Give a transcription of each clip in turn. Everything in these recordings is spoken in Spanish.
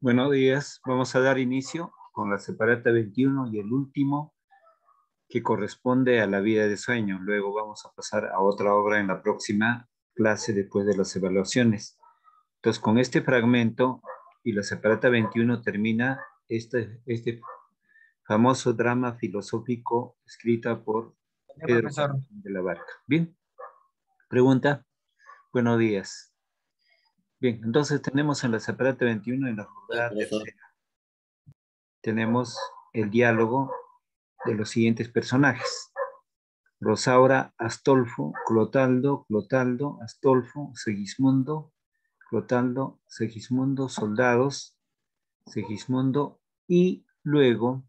Buenos días. Vamos a dar inicio con la separata 21 y el último que corresponde a la vida de sueño. Luego vamos a pasar a otra obra en la próxima clase después de las evaluaciones. Entonces, con este fragmento y la separata 21 termina este famoso drama filosófico escrita por Sí, Pedro profesor. Juan de la Barca. Bien, pregunta. Buenos días. Bien, entonces tenemos en la separata 21 en la Sí, jornada profesor. tercera. Tenemos el diálogo de los siguientes personajes: Rosaura, Astolfo, Clotaldo, Clotaldo, Astolfo, Segismundo, Clotaldo, Segismundo, soldados, Segismundo, y luego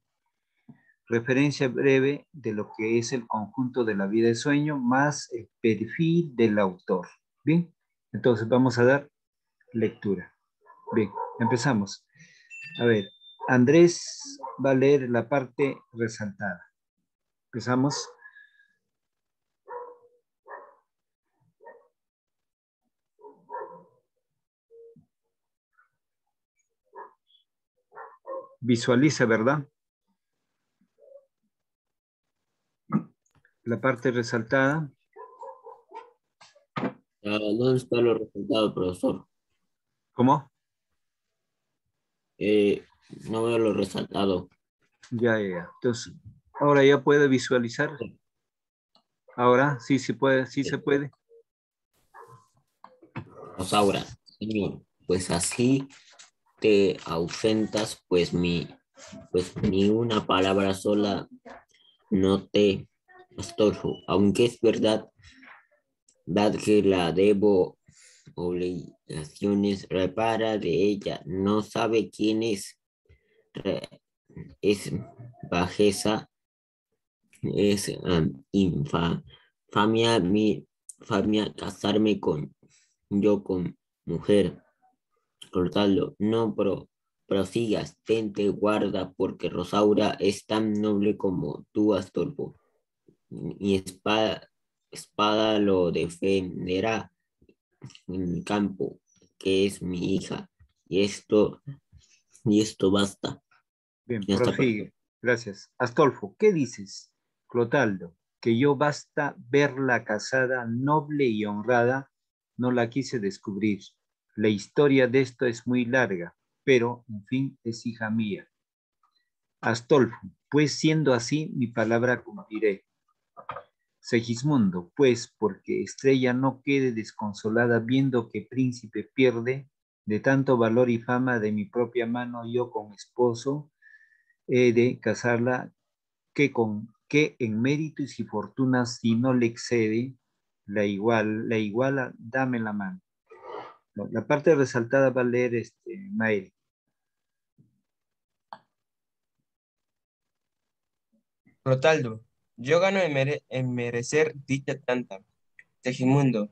referencia breve de lo que es el conjunto de la vida de sueño más el perfil del autor. Bien, entonces vamos a dar lectura. Bien, empezamos. A ver, Andrés va a leer la parte resaltada. Empezamos. Visualiza, ¿verdad? La parte resaltada. ¿Dónde están los resultados, profesor? ¿Cómo? Eh, no veo los resultados. Ya. Entonces, ahora ya puede visualizar. Ahora sí se puede, sí se puede. Rosaura, señor, pues así te ausentas, pues ni una palabra sola no te Astolfo, aunque es verdad que la debo obligaciones repara de ella, no sabe quién es bajeza, es infamia, infamia casarme con mujer. Cortalo, no prosigas, tente guarda, porque Rosaura es tan noble como tú, Astolfo. Mi espada lo defenderá en mi campo, que es mi hija. Y esto basta. Bien, Ya está, profesor. prosigue. Gracias. Astolfo, ¿qué dices? Clotaldo, que yo basta verla casada, noble y honrada, no la quise descubrir. La historia de esto es muy larga, pero, en fin, es hija mía. Astolfo, pues siendo así, mi palabra cumpliré. Segismundo, pues porque Estrella no quede desconsolada viendo que príncipe pierde, de tanto valor y fama de mi propia mano yo con esposo he de casarla, que en méritos y fortunas si no le excede, la iguala, dame la mano. La parte resaltada va a leer Mael. Clotaldo, yo gano en merecer dicha tanta. Segimundo,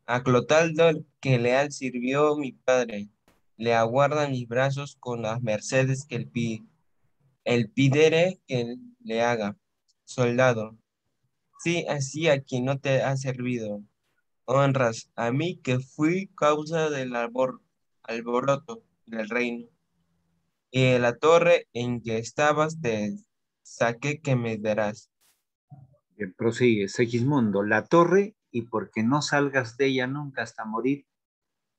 a Clotaldo que leal sirvió mi padre, le aguarda mis brazos con las mercedes que él pide. El pidere que le haga. Soldado, sí, así a quien no te ha servido. Honras a mí que fui causa del alboroto del reino. Y de la torre en que estabas te saqué que me verás. Bien, prosigue. Segismundo, la torre, y porque no salgas de ella nunca hasta morir,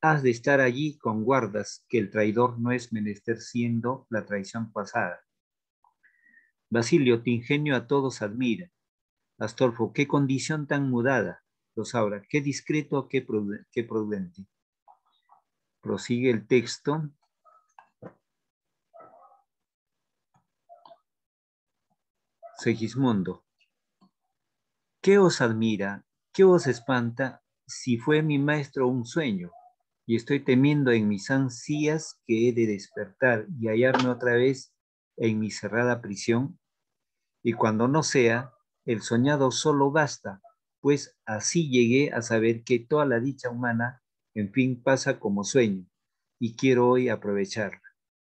has de estar allí con guardas, que el traidor no es menester siendo la traición pasada. Basilio, tu ingenio a todos admira. Astolfo, qué condición tan mudada. Rosaura, qué discreto, qué prudente. Prosigue el texto. Segismundo, ¿qué os admira? ¿Qué os espanta? Si fue mi maestro un sueño, y estoy temiendo en mis ansias que he de despertar y hallarme otra vez en mi cerrada prisión, y cuando no sea, el soñado solo basta, pues así llegué a saber que toda la dicha humana, en fin, pasa como sueño, y quiero hoy aprovecharla.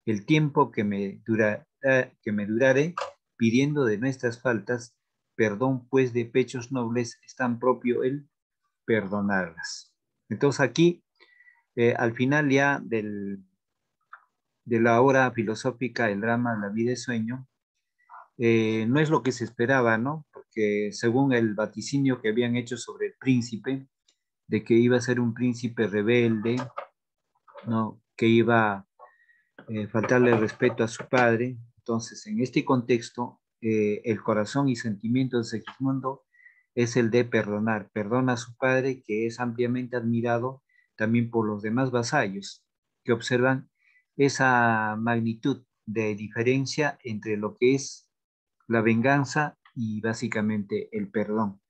El tiempo que me durare, pidiendo de nuestras faltas, perdón pues de pechos nobles, es tan propio el perdonarlas. Entonces aquí, al final ya de la obra filosófica, el drama, la vida y sueño, no es lo que se esperaba, ¿no? Porque según el vaticinio que habían hecho sobre el príncipe, de que iba a ser un príncipe rebelde, ¿no? Que iba a faltarle el respeto a su padre. Entonces, en este contexto, el corazón y sentimiento de Segismundo es el de perdonar. Perdona a su padre, que es ampliamente admirado también por los demás vasallos, que observan esa magnitud de diferencia entre lo que es la venganza y básicamente el perdón.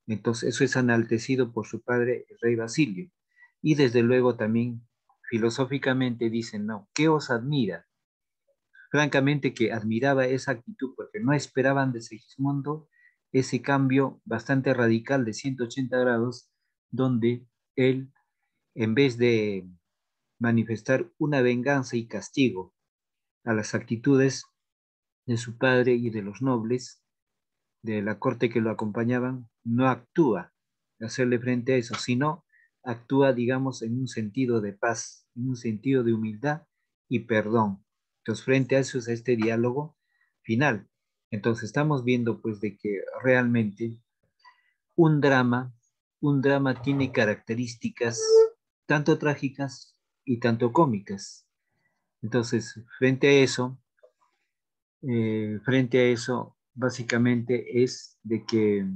Entonces, eso es enaltecido por su padre, el rey Basilio. Y desde luego también filosóficamente dicen, no, ¿qué os admira? Francamente que admiraba esa actitud porque no esperaban de Segismundo ese cambio bastante radical de 180 grados, donde él, en vez de manifestar una venganza y castigo a las actitudes de su padre y de los nobles de la corte que lo acompañaban, no actúa de hacerle frente a eso, sino actúa, digamos, en un sentido de paz, en un sentido de humildad y perdón. Entonces, frente a eso es este diálogo final. Entonces, estamos viendo pues de que realmente un drama, un drama tiene características tanto trágicas y tanto cómicas. Entonces, frente a eso, básicamente es de que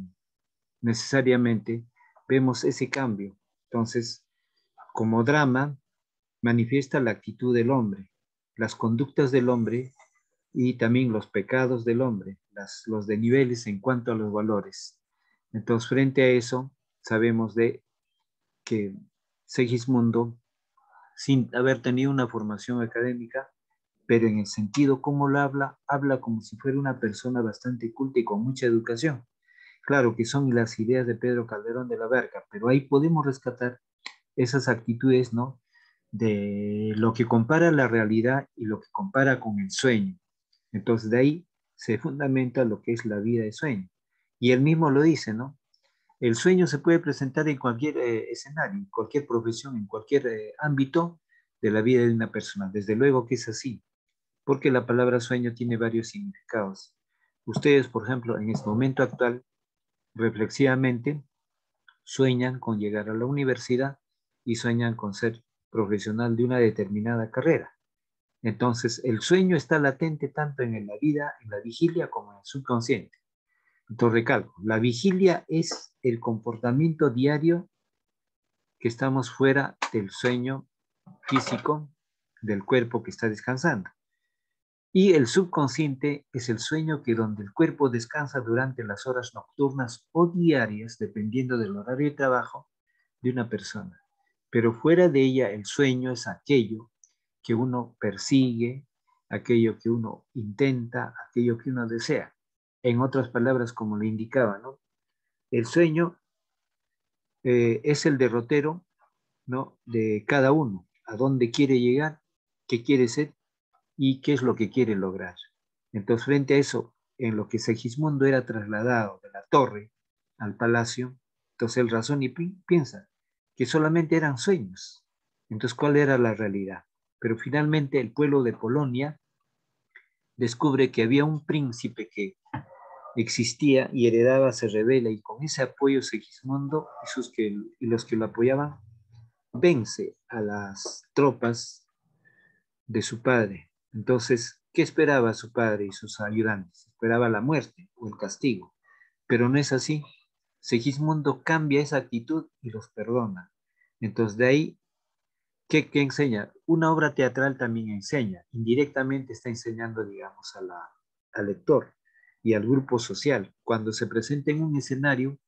necesariamente vemos ese cambio. Entonces, como drama, manifiesta la actitud del hombre, las conductas del hombre y también los pecados del hombre, los desniveles en cuanto a los valores. Entonces, frente a eso, sabemos de que Segismundo, sin haber tenido una formación académica, pero en el sentido como lo habla, habla como si fuera una persona bastante culta y con mucha educación. Claro que son las ideas de Pedro Calderón de la Barca, pero ahí podemos rescatar esas actitudes, ¿no? De lo que compara la realidad y lo que compara con el sueño. Entonces de ahí se fundamenta lo que es la vida de sueño. Y él mismo lo dice, ¿no? El sueño se puede presentar en cualquier escenario, en cualquier profesión, en cualquier ámbito de la vida de una persona. Desde luego que es así, porque la palabra sueño tiene varios significados. Ustedes, por ejemplo, en este momento actual, reflexivamente, sueñan con llegar a la universidad y sueñan con ser profesional de una determinada carrera. Entonces, el sueño está latente tanto en la vida, en la vigilia, como en el subconsciente. Entonces, recalco, la vigilia es el comportamiento diario que estamos fuera del sueño físico del cuerpo que está descansando. Y el subconsciente es el sueño que donde el cuerpo descansa durante las horas nocturnas o diarias, dependiendo del horario de trabajo de una persona. Pero fuera de ella, el sueño es aquello que uno persigue, aquello que uno intenta, aquello que uno desea. En otras palabras, como le indicaba, ¿no? El sueño es el derrotero, ¿no? De cada uno, a dónde quiere llegar, qué quiere ser y qué es lo que quiere lograr. Entonces, frente a eso, en lo que Segismundo era trasladado de la torre al palacio, entonces él razona y piensa que solamente eran sueños. Entonces, ¿cuál era la realidad? Pero finalmente el pueblo de Polonia descubre que había un príncipe que existía y heredaba, se revela, y con ese apoyo Segismundo y los que lo apoyaban vence a las tropas de su padre. Entonces, ¿qué esperaba su padre y sus ayudantes? Esperaba la muerte o el castigo, pero no es así. Segismundo cambia esa actitud y los perdona. Entonces, de ahí, ¿qué enseña? Una obra teatral también enseña, indirectamente está enseñando, digamos, al lector y al grupo social. Cuando se presenta en un escenario,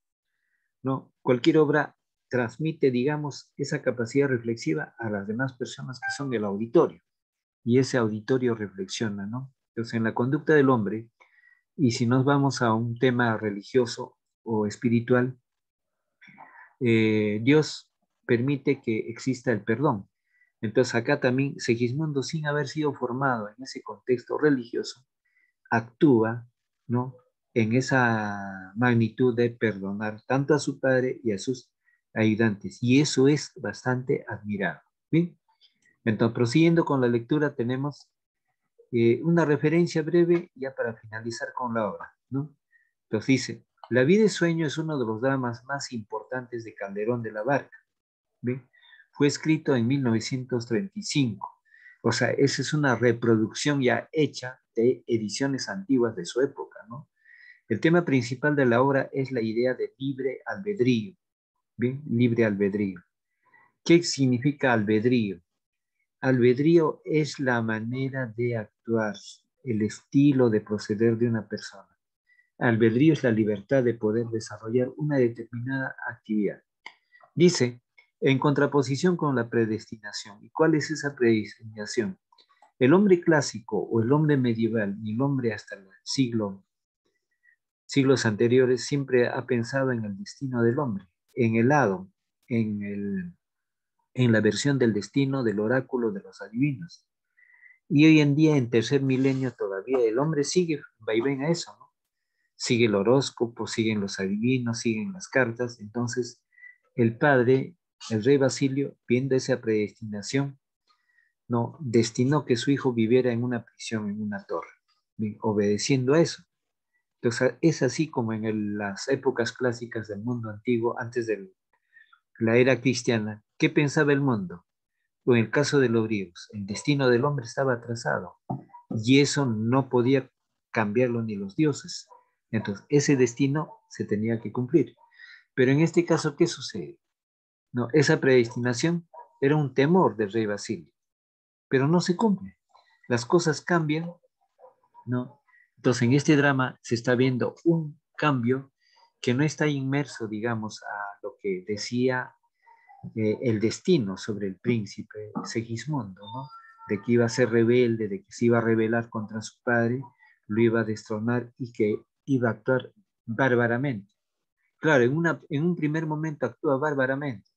¿no? Cualquier obra transmite, digamos, esa capacidad reflexiva a las demás personas que son del auditorio y ese auditorio reflexiona, ¿no? Entonces, en la conducta del hombre, y si nos vamos a un tema religioso o espiritual, Dios permite que exista el perdón. Entonces, acá también Segismundo, sin haber sido formado en ese contexto religioso, actúa, ¿no? En esa magnitud de perdonar tanto a su padre y a sus ayudantes. Y eso es bastante admirable. ¿Sí? Entonces, prosiguiendo con la lectura, tenemos una referencia breve ya para finalizar con la obra, ¿no? Entonces dice, La vida y sueño es uno de los dramas más importantes de Calderón de la Barca, ¿ve? Fue escrito en 1935, o sea, esa es una reproducción ya hecha de ediciones antiguas de su época, ¿no? El tema principal de la obra es la idea de libre albedrío, ¿bien? Libre albedrío. ¿Qué significa albedrío? Albedrío es la manera de actuar, el estilo de proceder de una persona. Albedrío es la libertad de poder desarrollar una determinada actividad. Dice, en contraposición con la predestinación. ¿Y cuál es esa predestinación? El hombre clásico o el hombre medieval, ni el hombre hasta el siglos anteriores, siempre ha pensado en el destino del hombre, en el hado, en la versión del destino del oráculo de los adivinos. Y hoy en día, en tercer milenio, todavía el hombre sigue vaivén a eso, ¿no? Sigue el horóscopo, siguen los adivinos, siguen las cartas. Entonces, el padre, el rey Basilio, viendo esa predestinación, no destinó que su hijo viviera en una prisión, en una torre, obedeciendo a eso. Entonces, es así como en las épocas clásicas del mundo antiguo, antes de la era cristiana, ¿qué pensaba el mundo? O en el caso de los griegos, el destino del hombre estaba trazado y eso no podía cambiarlo ni los dioses. Entonces, ese destino se tenía que cumplir. Pero en este caso, ¿qué sucede? No, esa predestinación era un temor del rey Basilio, pero no se cumple. Las cosas cambian, ¿no? Entonces, en este drama se está viendo un cambio que no está inmerso, digamos, a lo que decía el destino sobre el príncipe Segismundo, ¿no? De que iba a ser rebelde, de que se iba a rebelar contra su padre, lo iba a destronar y que iba a actuar bárbaramente. Claro, en un primer momento actúa bárbaramente,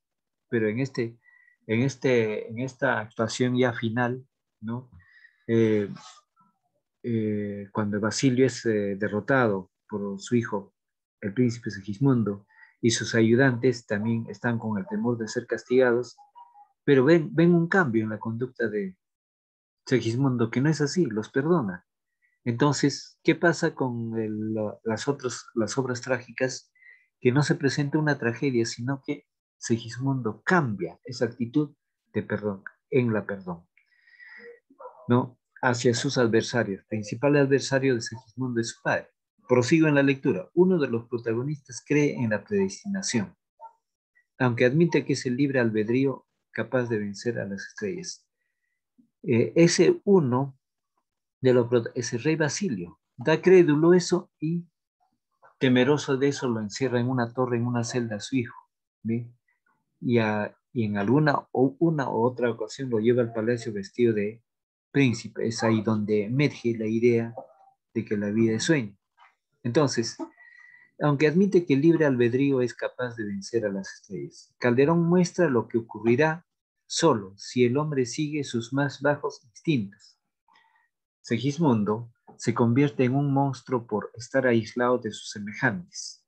pero en esta actuación ya final, ¿no? Eh, cuando Basilio es derrotado por su hijo, el príncipe Segismundo, y sus ayudantes también están con el temor de ser castigados, pero ven un cambio en la conducta de Segismundo, que no es así, los perdona. Entonces, ¿qué pasa con las obras trágicas? Que no se presenta una tragedia, sino que Segismundo cambia esa actitud de perdón en la perdón, ¿no? Hacia sus adversarios. El principal adversario de Segismundo es su padre. Prosigo en la lectura. Uno de los protagonistas cree en la predestinación, aunque admite que es el libre albedrío capaz de vencer a las estrellas. Ese uno es el rey Basilio. Da crédulo eso y temeroso de eso lo encierra en una torre, en una celda a su hijo. ¿Ve? Y en una u otra ocasión lo lleva al palacio vestido de príncipe. Es ahí donde emerge la idea de que la vida es sueño. Entonces, aunque admite que el libre albedrío es capaz de vencer a las estrellas, Calderón muestra lo que ocurrirá solo si el hombre sigue sus más bajos instintos. Segismundo se convierte en un monstruo por estar aislado de sus semejantes.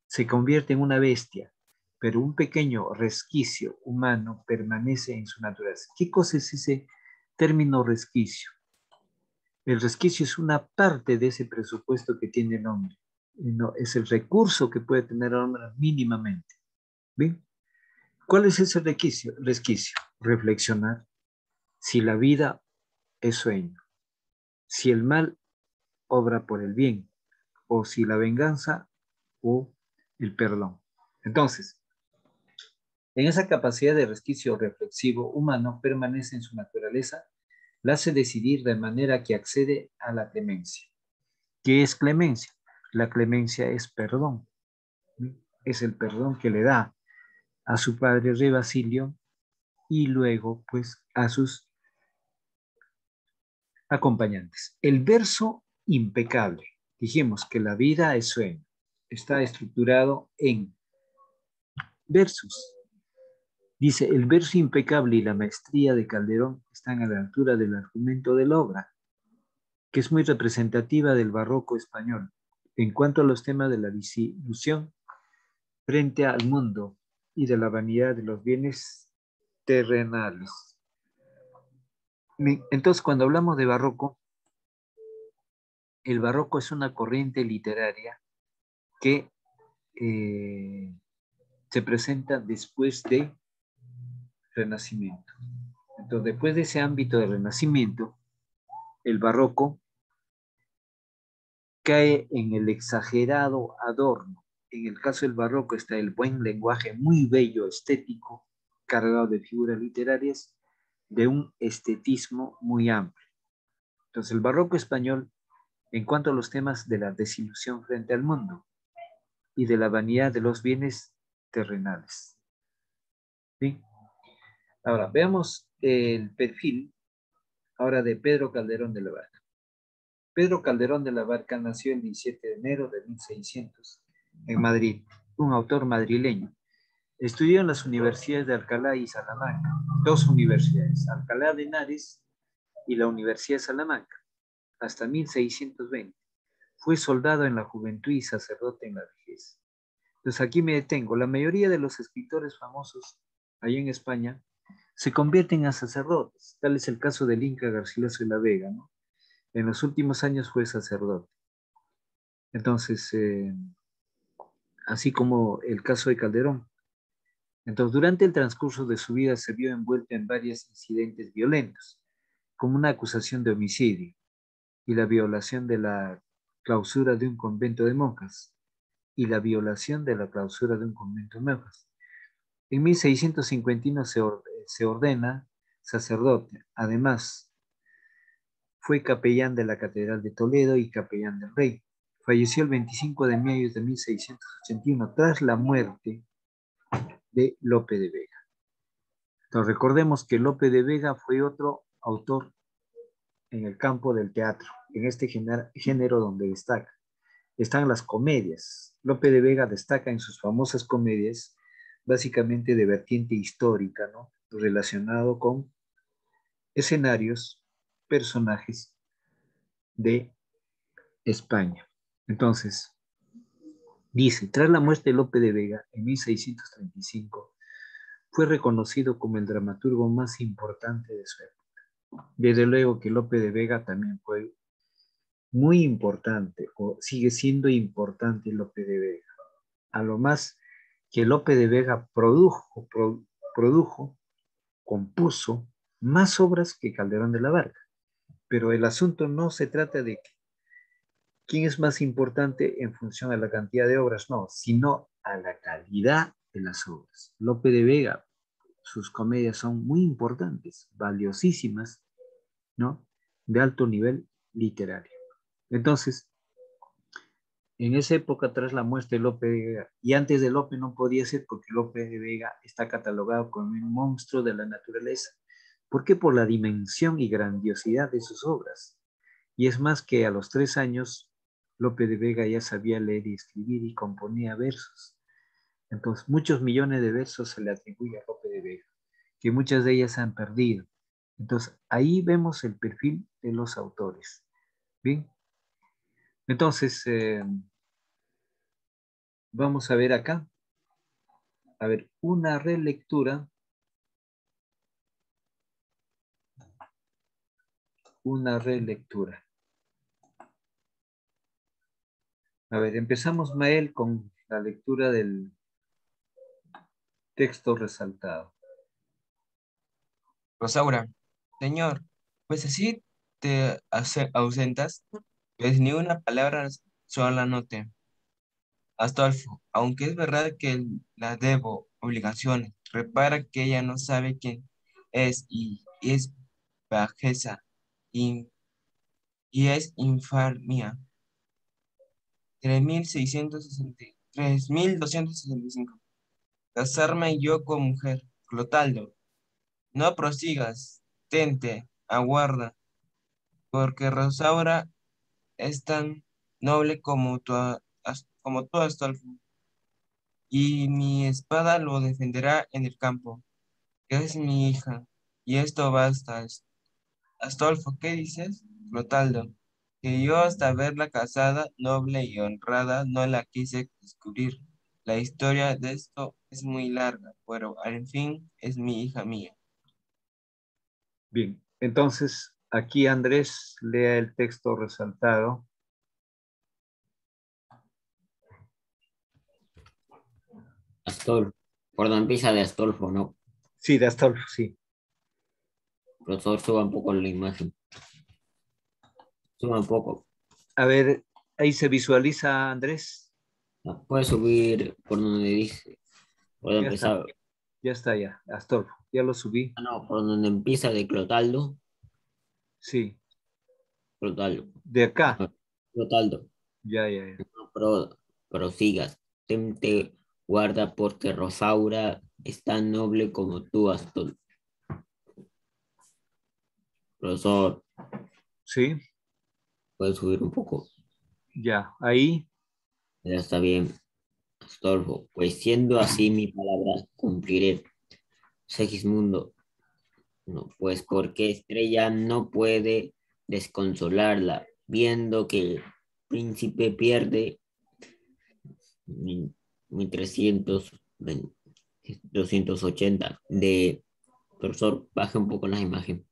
Se convierte en una bestia, pero un pequeño resquicio humano permanece en su naturaleza. ¿Qué cosa es ese término resquicio? El resquicio es una parte de ese presupuesto que tiene el hombre. No, es el recurso que puede tener el hombre mínimamente. ¿Bien? ¿Cuál es ese resquicio? Reflexionar si la vida es sueño, si el mal obra por el bien, o si la venganza o el perdón. Entonces, en esa capacidad de resquicio reflexivo humano permanece en su naturaleza, la hace decidir de manera que accede a la clemencia. ¿Qué es clemencia? La clemencia es perdón. Es el perdón que le da a su padre rey Basilio y luego pues a sus acompañantes. El verso impecable. Dijimos que la vida es sueño. Está estructurado en versos. Dice, el verso impecable y la maestría de Calderón están a la altura del argumento de la obra, que es muy representativa del barroco español. En cuanto a los temas de la disilusión frente al mundo y de la vanidad de los bienes terrenales. Bien, entonces, cuando hablamos de barroco, el barroco es una corriente literaria que se presenta después de Renacimiento. Entonces, después de ese ámbito del Renacimiento, el barroco cae en el exagerado adorno. En el caso del barroco está el buen lenguaje muy bello, estético, cargado de figuras literarias, de un estetismo muy amplio. Entonces, el barroco español, en cuanto a los temas de la desilusión frente al mundo y de la vanidad de los bienes terrenales. ¿Sí? Ahora, veamos el perfil ahora de Pedro Calderón de la Barca. Pedro Calderón de la Barca nació el 17 de enero de 1600 en Madrid, un autor madrileño. Estudió en las universidades de Alcalá y Salamanca, dos universidades, Alcalá de Henares y la Universidad de Salamanca, hasta 1620. Fue soldado en la juventud y sacerdote en la vejez. Entonces aquí me detengo. La mayoría de los escritores famosos allá en España se convierten a sacerdotes. Tal es el caso del Inca Garcilaso de la Vega, ¿no? En los últimos años fue sacerdote. Entonces, así como el caso de Calderón. Entonces, durante el transcurso de su vida se vio envuelto en varios incidentes violentos, como una acusación de homicidio y la violación de la clausura de un convento de monjas y la violación de la clausura de un convento de monjas. En 1651 se ordena sacerdote. Además, fue capellán de la Catedral de Toledo y capellán del Rey. Falleció el 25 de mayo de 1681 tras la muerte de Lope de Vega. Entonces recordemos que Lope de Vega fue otro autor en el campo del teatro, en este género donde destaca. Están las comedias. Lope de Vega destaca en sus famosas comedias, básicamente de vertiente histórica, ¿no? Relacionado con escenarios, personajes de España. Entonces, dice, tras la muerte de Lope de Vega en 1635, fue reconocido como el dramaturgo más importante de su época. Desde luego que Lope de Vega también fue muy importante, o sigue siendo importante Lope de Vega. A lo más que Lope de Vega produjo, compuso más obras que Calderón de la Barca. Pero el asunto no se trata de quién es más importante en función a la cantidad de obras, no, sino a la calidad de las obras. Lope de Vega, sus comedias son muy importantes, valiosísimas, ¿no? De alto nivel literario. Entonces, en esa época, tras la muerte de Lope de Vega, y antes de Lope no podía ser porque Lope de Vega está catalogado como un monstruo de la naturaleza. ¿Por qué? Por la dimensión y grandiosidad de sus obras. Y es más que a los 3 años, Lope de Vega ya sabía leer y escribir y componía versos. Entonces, muchos millones de versos se le atribuye a Lope de Vega, que muchas de ellas se han perdido. Entonces, ahí vemos el perfil de los autores. Bien, entonces, vamos a ver acá. A ver, una relectura. Una relectura. A ver, empezamos, Mael, con la lectura del texto resaltado. Rosaura, señor, pues así te ausentas, pues ni una palabra sola noté. Astolfo, aunque es verdad que la debo obligaciones, repara que ella no sabe quién es y es bajeza y, y es infamia. 3265. Casarme yo con mujer. Clotaldo, no prosigas, tente, aguarda, porque Rosaura es tan noble como tú, Astolfo, y mi espada lo defenderá en el campo. Es mi hija, y esto basta. Astolfo, ¿qué dices? Clotaldo, que yo hasta verla casada, noble y honrada, no la quise descubrir. La historia de esto es muy larga, pero al fin es mi hija mía. Bien, Entonces, aquí Andrés lea el texto resaltado. Astolfo. Por donde empieza de Astolfo, ¿no? Sí, de Astolfo, sí. Profesor, suba un poco la imagen. Suba un poco. A ver, ahí se visualiza Andrés. Puede subir por donde dice. Por donde Ya está, empieza. ya está ya. Astolfo, ya lo subí. Ah, no, por donde empieza de Clotaldo. Sí, Clotaldo. de acá. Ah, Clotaldo. Ya, ya, ya. No prosigas. Te guarda porque Rosaura es tan noble como tú, Astolfo. Profesor, Sí, puede subir un poco. ya. Ahí, Ya está bien, Astolfo. Pues siendo así mi palabra, cumpliré. Segismundo, no, pues porque Estrella no puede desconsolarla, viendo que el príncipe pierde 1300, 280 de... Profesor, baje un poco la imagen.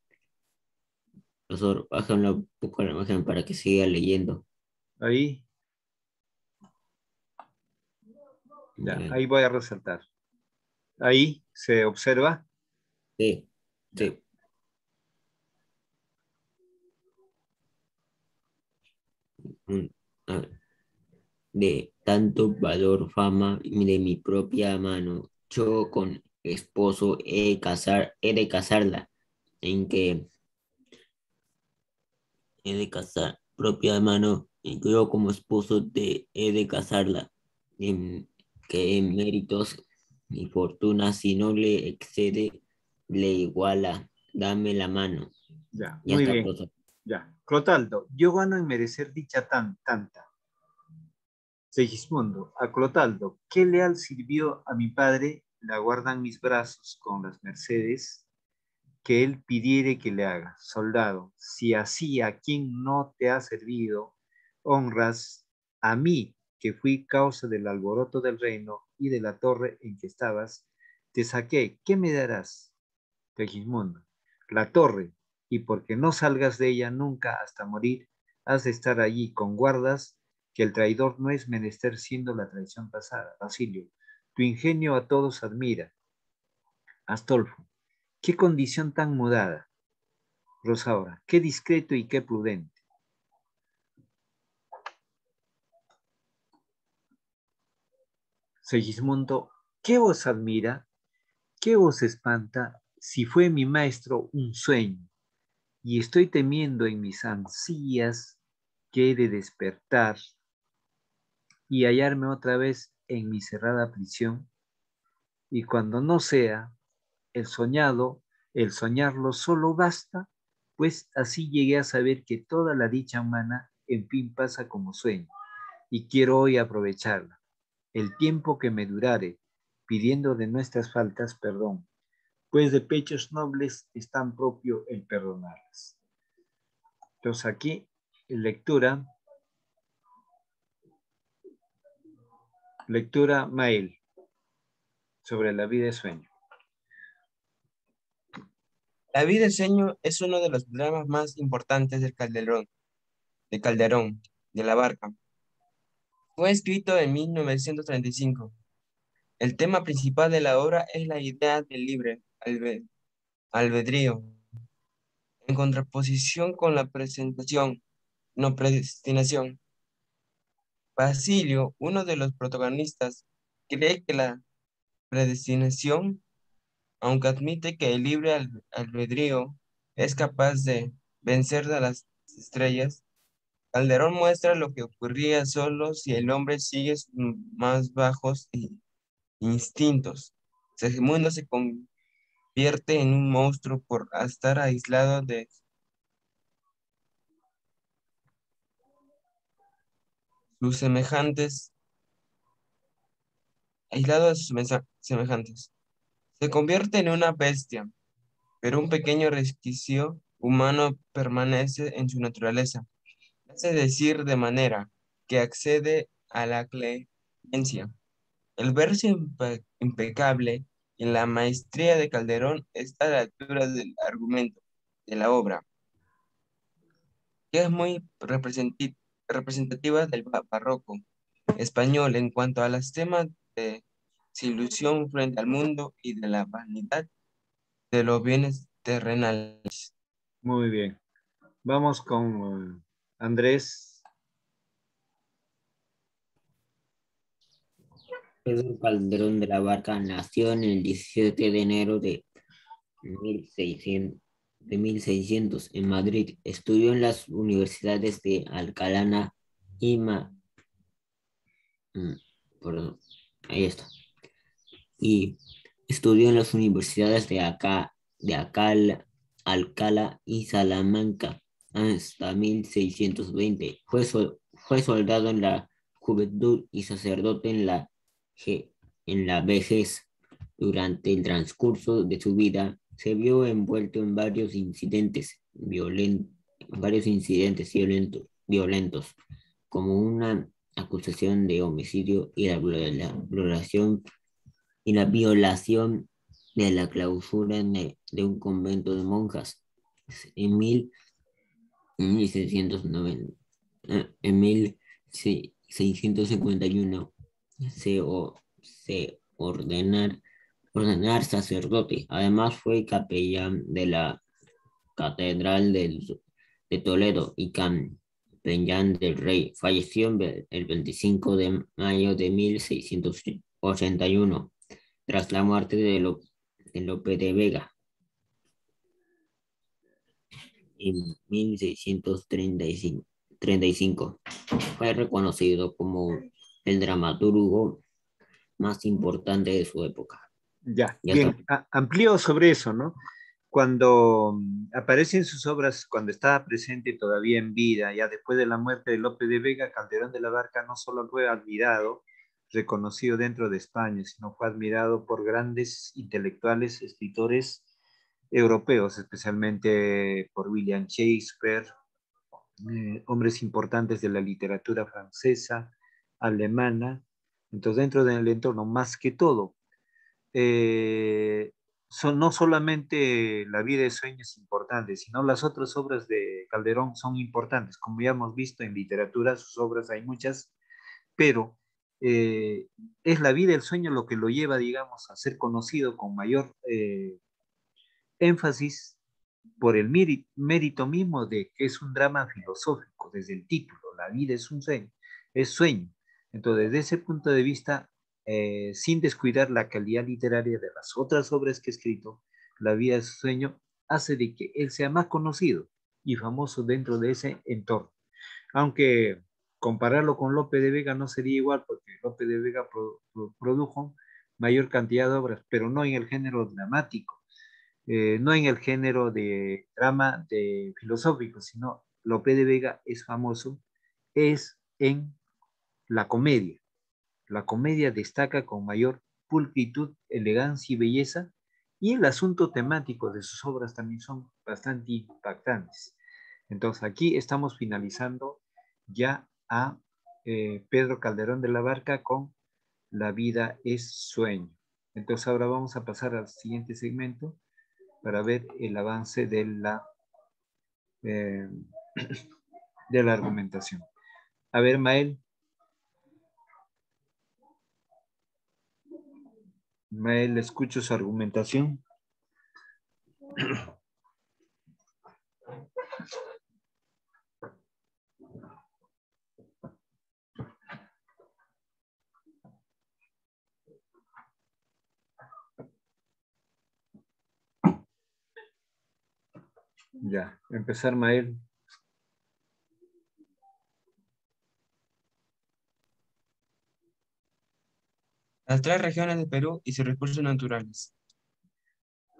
Profesor, baje un poco la imagen para que siga leyendo. ahí, ya. Bien. Ahí voy a resaltar. Ahí se observa. Sí, Ya. sí. Mm, a ver. De tanto valor, fama de mi propia mano. Yo con esposo he de casarla, en que he de casar propia mano, en que yo como esposo he de casarla, en que en méritos y fortuna, si no le excede, le iguala, dame la mano. Ya, Ya muy está, bien. profesor. Ya. Clotaldo, yo gano en merecer dicha tanta. Segismundo, a Clotaldo, qué leal sirvió a mi padre, la guardan mis brazos con las mercedes que él pidiere que le haga. Soldado, si así a quien no te ha servido, honras a mí, que fui causa del alboroto del reino y de la torre en que estabas, te saqué, ¿qué me darás? Segismundo, la torre, y porque no salgas de ella nunca hasta morir, has de estar allí con guardas, que el traidor no es menester siendo la traición pasada. Basilio, tu ingenio a todos admira. Astolfo, qué condición tan mudada. Rosaura, qué discreto y qué prudente. Segismundo, ¿qué os admira? ¿Qué os espanta si fue mi maestro un sueño? Y estoy temiendo en mis ansías que he de despertar y hallarme otra vez en mi cerrada prisión. Y cuando no sea el soñado, el soñarlo solo basta, pues así llegué a saber que toda la dicha humana en fin pasa como sueño, y quiero hoy aprovecharla, el tiempo que me durare, pidiendo de nuestras faltas perdón, pues de pechos nobles es tan propio el perdonarlas. Entonces aquí, lectura Mael, sobre la vida y sueño. La vida de sueño es uno de los dramas más importantes del Calderón, de la Barca. Fue escrito en 1935. El tema principal de la obra es la idea del libre albedrío, en contraposición con la presentación, no predestinación. Basilio, uno de los protagonistas, cree que la predestinación, aunque admite que el libre albedrío es capaz de vencer a las estrellas, Calderón muestra lo que ocurría solo si el hombre sigue sus más bajos instintos. Segismundo se convierte en un monstruo por estar aislado de sus semejantes, aislado de sus semejantes. Se convierte en una bestia, pero un pequeño resquicio humano permanece en su naturaleza. Hace decir de manera que accede a la clemencia. El verso impecable y la maestría de Calderón está a la altura del argumento. de la obra, que es muy representativa del barroco español en cuanto a los temas de desilusión frente al mundo y de la vanidad de los bienes terrenales. Muy bien. Vamos con Andrés. Pedro Calderón de la Barca nació en el 17 de enero de 1600 en Madrid. Estudió en las universidades de Alcalá y perdón, ahí está. Y estudió en las universidades de Alcalá y Salamanca hasta 1620. Fue soldado en la juventud y sacerdote je- en la vejez. Durante el transcurso de su vida se vio envuelto en varios incidentes violentos, como una acusación de homicidio y la violación de la clausura de un convento de monjas en 1690. En 1651 se ordenar sacerdote. Además fue capellán de la Catedral de Toledo y capellán del rey. Falleció el 25 de mayo de 1681 tras la muerte de Lope de Vega en 1635. Fue reconocido como el dramaturgo más importante de su época. Ya, Ya está. bien, amplío sobre eso, ¿no? Cuando aparecen sus obras, cuando estaba presente todavía en vida, ya después de la muerte de Lope de Vega, Calderón de la Barca no solo fue admirado, reconocido dentro de España, sino fue admirado por grandes intelectuales, escritores europeos, especialmente por William Shakespeare, hombres importantes de la literatura francesa, alemana. Entonces, dentro del entorno, más que todo, no solamente La vida de sueños importantes, sino las otras obras de Calderón son importantes. Como ya hemos visto en literatura, sus obras hay muchas, pero es la vida del sueño lo que lo lleva, digamos, a ser conocido con mayor énfasis por el mérito mismo de que es un drama filosófico, desde el título, la vida es un sueño, es sueño. Entonces, desde ese punto de vista, sin descuidar la calidad literaria de las otras obras que he escrito, La vida es un sueño hace de que él sea más conocido y famoso dentro de ese entorno. Aunque compararlo con Lope de Vega no sería igual, porque Lope de Vega produjo mayor cantidad de obras, pero no en el género dramático, no en el género de drama de filosófico, sino Lope de Vega es famoso, es en la comedia. La comedia destaca con mayor pulcritud, elegancia y belleza, y el asunto temático de sus obras también son bastante impactantes. Entonces aquí estamos finalizando ya a Pedro Calderón de la Barca con La vida es sueño. Entonces ahora vamos a pasar al siguiente segmento para ver el avance eh, de la argumentación. A ver, Mael, escucho su argumentación. Ya, empezar, Mael. Las tres regiones de Perú y sus recursos naturales.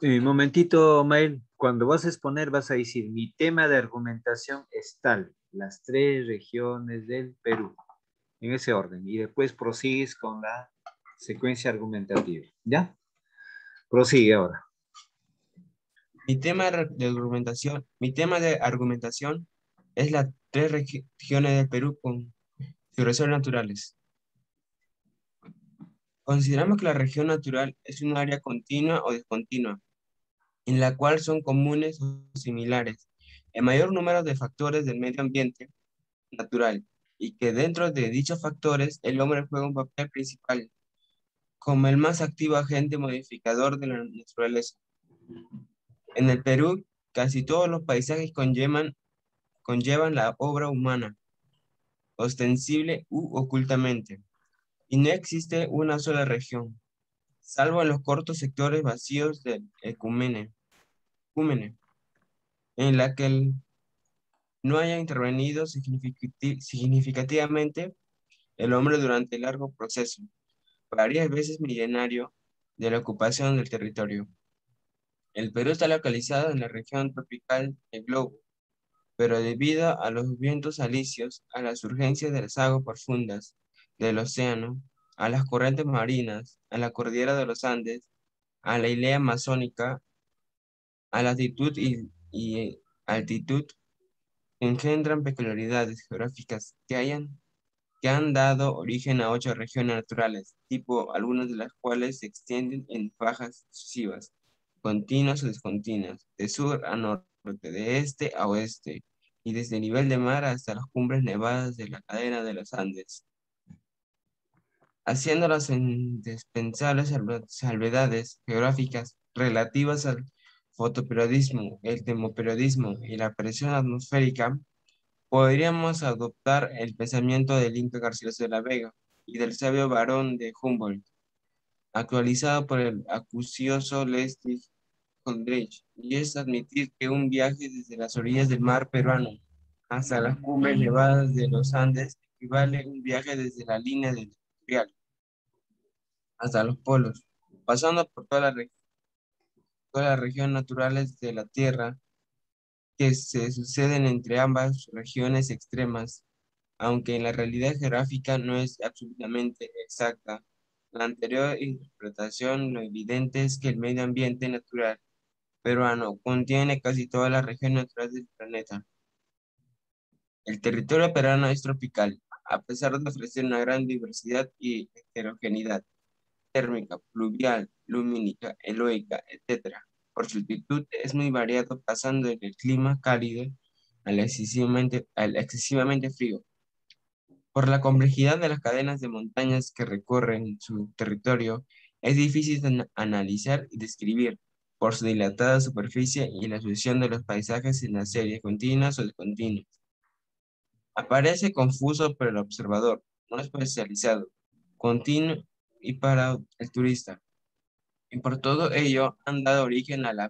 Un momentito, Mael. Cuando vas a exponer, vas a decir, mi tema de argumentación es tal, las tres regiones del Perú, en ese orden. Y después prosigues con la secuencia argumentativa. ¿Ya? Prosigue ahora. Mi tema de argumentación es las tres regiones del Perú con sus reservas naturales. Consideramos que la región natural es un área continua o discontinua, en la cual son comunes o similares el mayor número de factores del medio ambiente natural, y que dentro de dichos factores el hombre juega un papel principal como el más activo agente modificador de la naturaleza. En el Perú, casi todos los paisajes conllevan la obra humana, ostensible u ocultamente, y no existe una sola región, salvo en los cortos sectores vacíos del ecúmene, en la que no haya intervenido significativamente el hombre durante el largo proceso, varias veces milenario, de la ocupación del territorio. El Perú está localizado en la región tropical del globo, pero debido a los vientos alisios, a las urgencias de las aguas profundas del océano, a las corrientes marinas, a la cordillera de los Andes, a la hilera amazónica, a la altitud y altitud, engendran peculiaridades geográficas que han dado origen a 8 regiones naturales, tipo algunas de las cuales se extienden en fajas sucesivas, continuas o descontinuas, de sur a norte, de este a oeste, y desde el nivel de mar hasta las cumbres nevadas de la cadena de los Andes, haciendo las indispensables salvedades geográficas relativas al fotoperiodismo, el termoperiodismo y la presión atmosférica. Podríamos adoptar el pensamiento del Inca Garcilaso de la Vega y del sabio Barón de Humboldt, actualizado por el acucioso Leslie Holdridge, y es admitir que un viaje desde las orillas del mar peruano hasta las cumbres nevadas de los Andes equivale a un viaje desde la línea del equatorial hasta los polos, pasando por todas las regiones naturales de la Tierra que se suceden entre ambas regiones extremas. Aunque en la realidad geográfica no es absolutamente exacta, la anterior interpretación lo evidente es que el medio ambiente natural peruano contiene casi todas las regiones naturales del planeta. El territorio peruano es tropical, a pesar de ofrecer una gran diversidad y heterogeneidad térmica, pluvial, lumínica, eloica, etc. Por su altitud es muy variado, pasando del clima cálido al excesivamente frío. Por la complejidad de las cadenas de montañas que recorren su territorio, es difícil de analizar y describir por su dilatada superficie y la sucesión de los paisajes en las series continuas o discontinuas. Aparece confuso para el observador, no especializado, continuo y para el turista. Y por todo ello han dado origen a las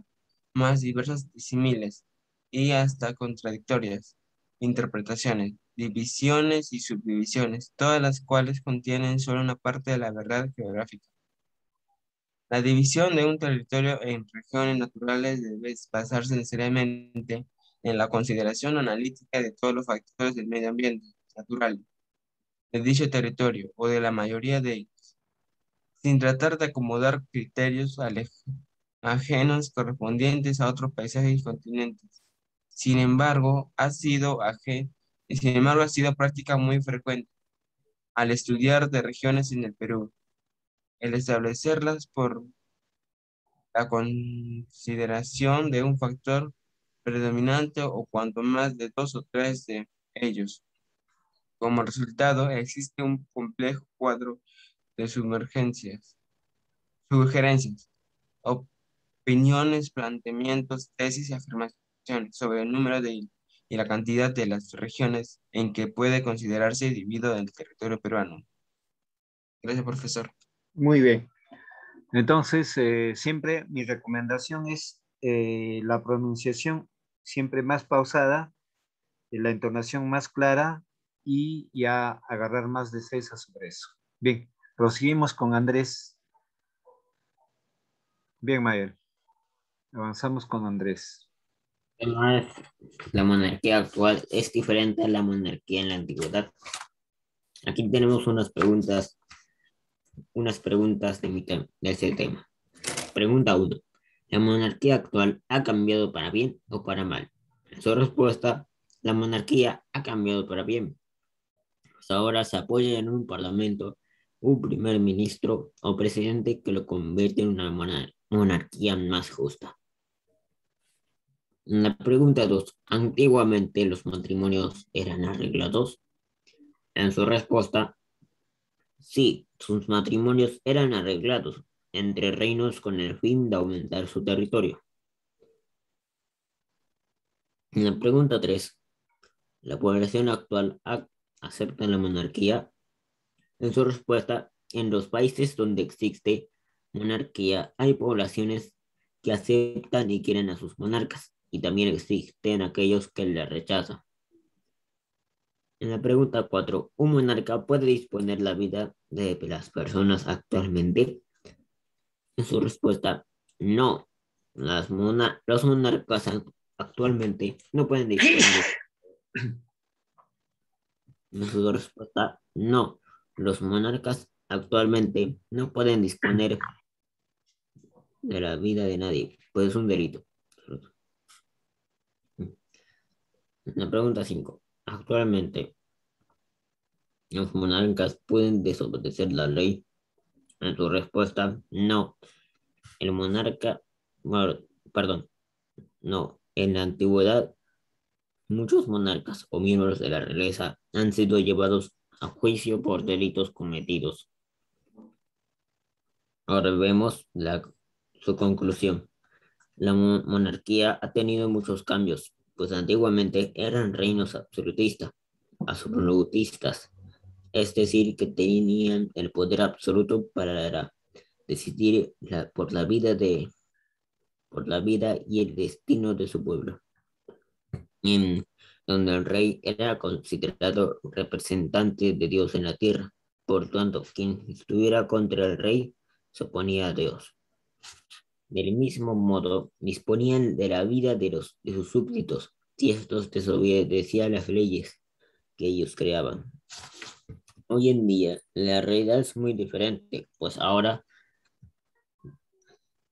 más diversas disímiles y hasta contradictorias interpretaciones, divisiones y subdivisiones, todas las cuales contienen solo una parte de la verdad geográfica. La división de un territorio en regiones naturales debe basarse necesariamente en la consideración analítica de todos los factores del medio ambiente natural de dicho territorio o de la mayoría de ellos, sin tratar de acomodar criterios ajenos correspondientes a otros paisajes y continentes. Sin embargo, ha sido práctica muy frecuente al estudiar de regiones en el Perú, el establecerlas por la consideración de un factor predominante o cuanto más de dos o tres de ellos. Como resultado, existe un complejo cuadro de sugerencias, opiniones, planteamientos, tesis y afirmaciones sobre el número y la cantidad de las regiones en que puede considerarse dividido el territorio peruano. Gracias, profesor. Muy bien. Entonces, siempre mi recomendación es la pronunciación siempre más pausada, la entonación más clara y ya agarrar más destreza sobre eso. Bien, proseguimos con Andrés. Bien, Mayer. Avanzamos con Andrés. Además, la monarquía actual es diferente a la monarquía en la antigüedad. Aquí tenemos unas preguntas de ese tema. Pregunta 1. ¿La monarquía actual ha cambiado para bien o para mal? Su respuesta: la monarquía ha cambiado para bien. Pues ahora se apoya en un parlamento, un primer ministro o presidente que lo convierte en una monarquía más justa. La pregunta 2. ¿Antiguamente los matrimonios eran arreglados? En su respuesta, sí, sus matrimonios eran arreglados entre reinos con el fin de aumentar su territorio. En la pregunta 3. ¿La población actual acepta la monarquía? En su respuesta, en los países donde existe monarquía hay poblaciones que aceptan y quieren a sus monarcas, y también existen aquellos que la rechazan. En la pregunta 4, ¿un monarca puede disponer la vida de las personas actualmente? En su respuesta, no. Los monarcas actualmente no pueden disponer. En su respuesta, no. Los monarcas actualmente no pueden disponer de la vida de nadie, pues es un delito. La pregunta 5. Actualmente, los monarcas pueden desobedecer la ley. En su respuesta, no. El monarca, bueno, perdón, no. En la antigüedad, muchos monarcas o miembros de la realeza han sido llevados a juicio por delitos cometidos. Ahora vemos su conclusión. La monarquía ha tenido muchos cambios, pues antiguamente eran reinos absolutistas, es decir, que tenían el poder absoluto para decidir por la vida y el destino de su pueblo, en donde el rey era considerado representante de Dios en la tierra. Por tanto, quien estuviera contra el rey se oponía a Dios. Del mismo modo, disponían de la vida de sus súbditos si estos desobedecían las leyes que ellos creaban. Hoy en día, la realidad es muy diferente, pues ahora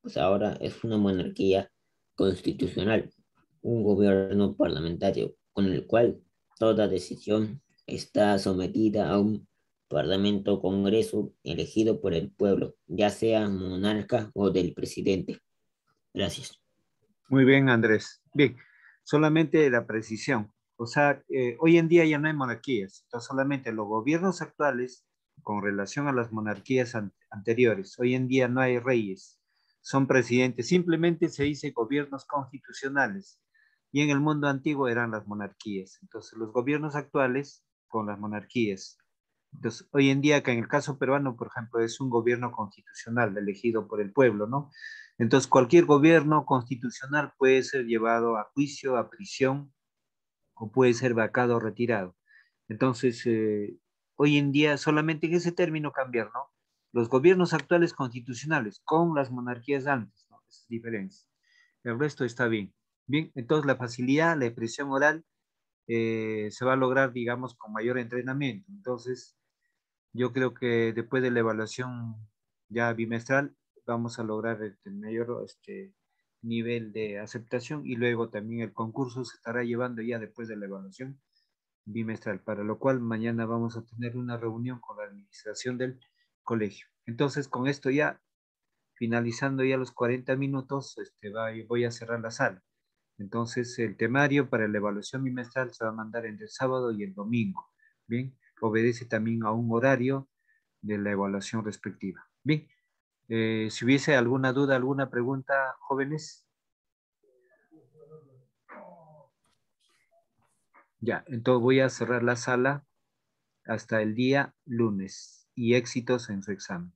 es una monarquía constitucional, un gobierno parlamentario, con el cual toda decisión está sometida a un parlamento o congreso elegido por el pueblo, ya sea monarca o del presidente. Gracias. Muy bien, Andrés. Bien, solamente la precisión. O sea, hoy en día ya no hay monarquías, entonces solamente los gobiernos actuales con relación a las monarquías anteriores. Hoy en día no hay reyes, son presidentes, simplemente se dice gobiernos constitucionales. Y en el mundo antiguo eran las monarquías. Entonces, los gobiernos actuales con las monarquías. Entonces, hoy en día, que en el caso peruano, por ejemplo, es un gobierno constitucional elegido por el pueblo, ¿no? Entonces, cualquier gobierno constitucional puede ser llevado a juicio, a prisión, o puede ser vacado o retirado. Entonces, hoy en día, solamente en ese término cambiar, ¿no? Los gobiernos actuales constitucionales con las monarquías antes, ¿no? Esa es diferencia. El resto está bien. Bien, entonces la facilidad, la expresión oral se va a lograr, digamos, con mayor entrenamiento. Entonces, yo creo que después de la evaluación ya bimestral vamos a lograr el mayor nivel de aceptación y luego también el concurso se estará llevando ya después de la evaluación bimestral, para lo cual mañana vamos a tener una reunión con la administración del colegio. Entonces, con esto ya, finalizando ya los 40 minutos, voy a cerrar la sala. Entonces, el temario para la evaluación bimestral se va a mandar entre el sábado y el domingo. Bien, obedece también a un horario de la evaluación respectiva. Bien, si hubiese alguna duda, alguna pregunta, jóvenes. Ya, entonces voy a cerrar la sala hasta el día lunes y éxitos en su examen.